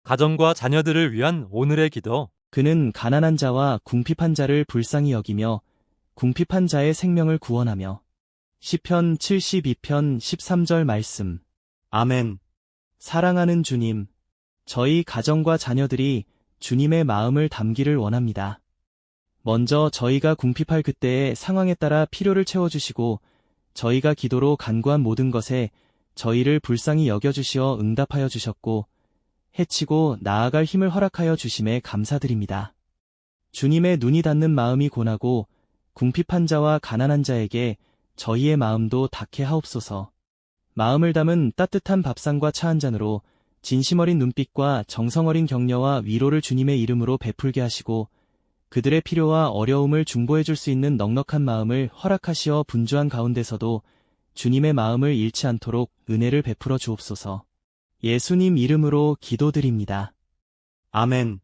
가정과 자녀들을 위한 오늘의 기도. 그는 가난한 자와 궁핍한 자를 불쌍히 여기며 궁핍한 자의 생명을 구원하며. 시편 72편 13절 말씀. 아멘. 사랑하는 주님, 저희 가정과 자녀들이 주님의 마음을 담기를 원합니다. 먼저 저희가 궁핍할 그때의 상황에 따라 필요를 채워주시고 저희가 기도로 간구한 모든 것에 저희를 불쌍히 여겨주시어 응답하여 주셨고 해치고 나아갈 힘을 허락하여 주심에 감사드립니다. 주님의 눈이 닿는 마음이 고나고 궁핍한 자와 가난한 자에게 저희의 마음도 닿게 하옵소서. 마음을 담은 따뜻한 밥상과 차 한 잔으로 진심 어린 눈빛과 정성 어린 격려와 위로를 주님의 이름으로 베풀게 하시고 그들의 필요와 어려움을 중보해 줄 수 있는 넉넉한 마음을 허락하시어 분주한 가운데서도 주님의 마음을 잃지 않도록 은혜를 베풀어 주옵소서. 예수님 이름으로 기도드립니다. 아멘.